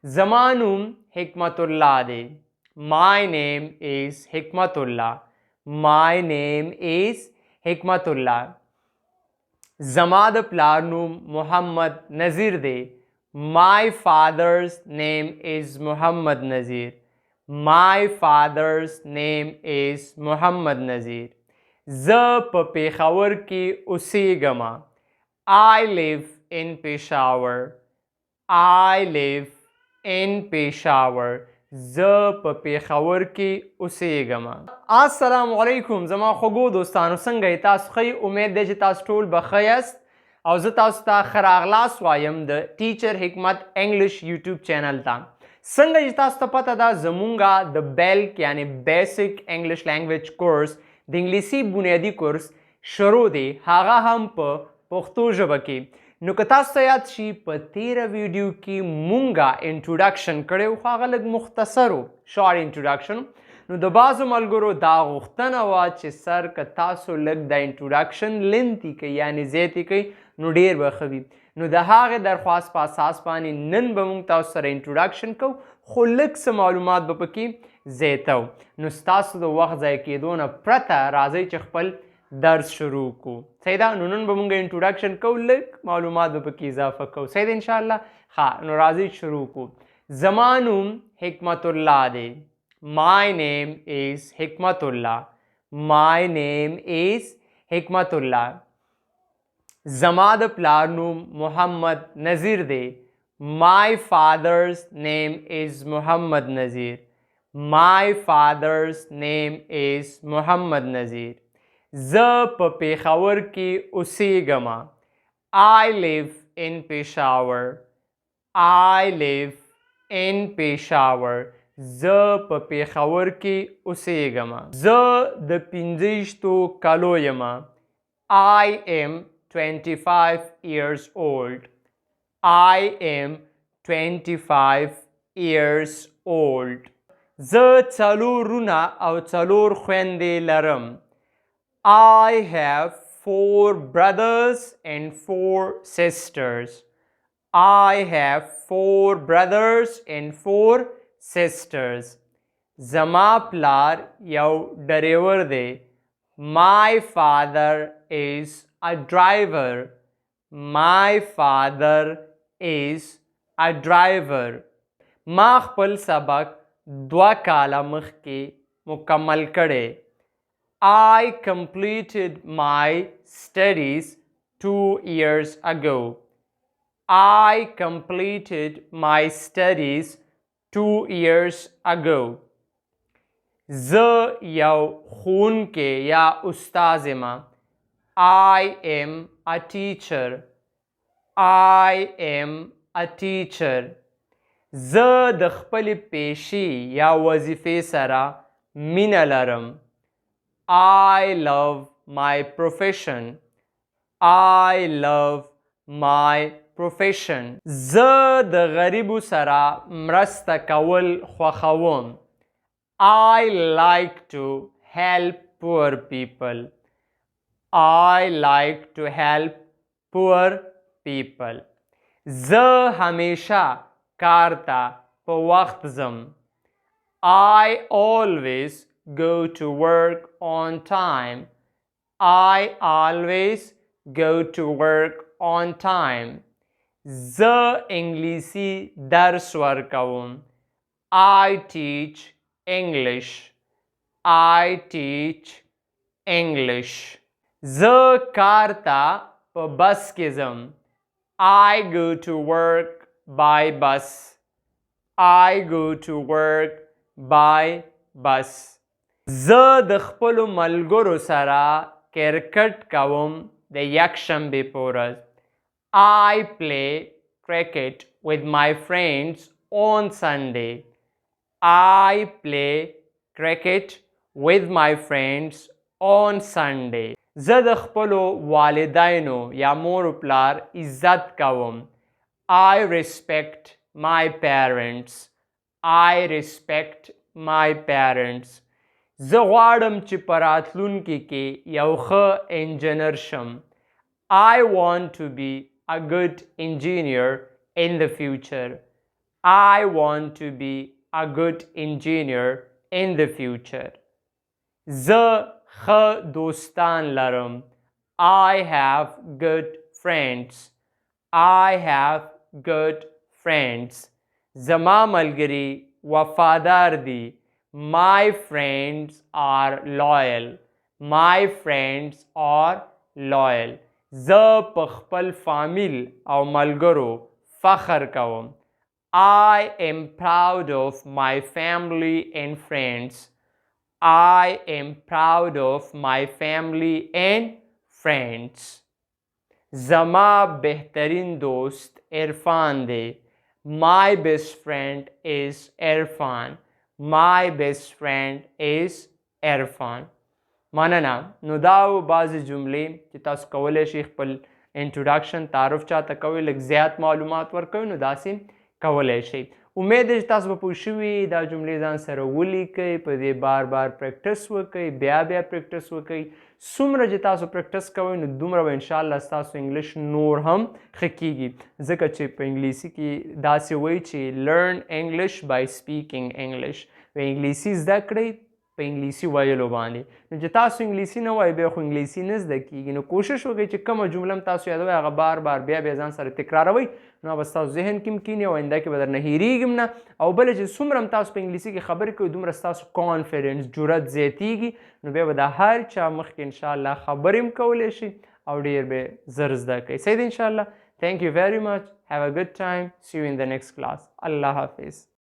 زمانوم حکمت الله دی. My name is Hikmatullah. My name is Hikmatullah. زما د پلار نوم محمد نذیر دی. My father's name is Muhammad Nazir. My father's name is Muhammad Nazir. زه په پېښور کې اوسېږم. I live in Peshawar. I live in Peshawar. زه په پېښور کې اوسېږم. السلام علیکم زما خوږو دوستانو، څنګه یې تاسو؟ ښه امید دی چې تاسو ټول به ښه یاست او زه تاسو ته ښه راغلاست وایم د ټیچر حکمت انګلش یوټیوب چینل ته. څنګه چې تاسو ته پته ده زمونږ د بلک یعنی بیسک انګلش لینګویج کورس د انګلیسي بنیادی کورس شروع دی، هغه هم په پښتو ژبه کې. نو که تاسو ته یاد شي په تیره ویډیو کې مونږه انټروډکشن کړی و، خو هغه لږ مختصر و، شارټ انټروډکشن. نو د بعضو ملګرو دا غوښتنه وه چې سر که تاسو لږ د انټروډکشن لنتي کوي یعنې زیاتې کوي نو ډېر به ښه وي. نو د هغې درخواست په اساس باندې نن به موږ تاسو سره انټروډکشن کوو، خو لږ څه معلومات به پکې زیاته و. نو ستاسو د وخت ضایع کېدو نه پرته راځئ چې خپل درس شروع کو. صحیح ده؟ نو نن به موږ انټروډکشن کوو، لږ معلومات به پکې اضافه کوو. صحیح ده انشاءالله؟ ښه، نو راځئ شروع کو. زما نوم حکمت الله دی. My name is Hikmatullah. My name is Hikmatullah. زما د پلار نوم محمد نذیر دی. My father's name is Muhammad Nazir. My father's name is Muhammad Nazir. زه په پېښور کې اوسېږم. I live in Peshawar. I live in Peshawar. زه په پېښور کې اوسېږم. زه د 25 کالو یم. I am 25 years old. I am 25 years old. زه 4 وروڼه او 4 خویندې لرم. I have 4 brothers and 4 sisters. I have 4 brothers and 4 sisters. زما پلار یو ډریور دی. My father is a driver. My father is a driver. ما خپل سبق 2 کاله مخکې مکمل کړی. I completed my studies 2 years ago. I completed my studies 2 years ago. زه یو ښوونکی یا استاد یم. I am a teacher. I am a teacher. زه د خپلې پیشې یا وظیفې سره مینه لرم. I love my profession. I love my profession. زه د غریبو سره مرسته کول خوښوم. I like to help poor people. I like to help poor people. زه همیشه کار ته په وخت ځم. I always go to work on time. I always go to work on time. زه انګلیسي درس ورکوم. I teach English. I teach English. زه کار ته په بس کې ځم. I go to work by bus. I go to work by bus. زه د خپلو ملګرو سره کرکټ کوم د یکشنبې په ورځ. I play cricket with my friends on Sunday. I play cricket with my friends on Sunday. زه د خپلو والدینو یا مور و پلار عزت کوم. I respect my parents. I respect my parents. زه غواړم چې په راتلونکي کې یو ښه انجینر شم. I want to be a good engineer in the future. I want to be a good engineer in the future. زه ښه دوستان لرم. I have good friends. I have good friends. زما ملګري وفادار دي. My friends are loyal. My friends are loyal. زه په خپل فامیل او ملګرو فخر کوم. I am proud of my family and friends. I am proud of my family and friends. زما بهترین دوست عرفان دی. My best friend is عرفان. My best friend is عرفان. مننه. نو دا و بعضې جملې چې تاسو کولی شئ خپل انټروډکشن تعارف چاته کوئ لږ زیات معلومات ورکوئ نو داسې کولی شئ. امید دی چې تاسو به پوه شوي دا جملې ځان سره ولیکئ په دې بار بار پریکټس وکئ بیا بیا پریکټس وکئ. څومره چې تاسو پریکټس کوئ نو دومره به انشاءالله ستاسو انګلش نور هم ښه کیږي ځکه چې په انګلیسي کې داسې وایي چې لرن انګلش بای سپیکینګ انګلش. انګلیسي زده کړئ په انګلیسي ویلو باندې. نو چې تاسو انګلیسي نه وایئ بیا خو انګلیسي نه زده کیږي. نو کوشش وکړئ چې کومه جمله هم تاسو یادوئ هغه بار بار بیا بیا ځان سره تکراروئ نو به ستاسو ذهن کې هم کیني او آینده کې به درنه هېرېږي هم نه. او بله چې څومره هم تاسو په انګلیسي کې خبرې کوئ دومره ستاسو کانفیډنس جرأت زیاتېږي نو بیا به د هر چا مخکې انشاءالله خبرې هم کولی شي او ډېر به زر زده کوئ. صحیح دی انشاءالله. Thank you very much. Have a good time. See you in the next class. Allah Hafiz.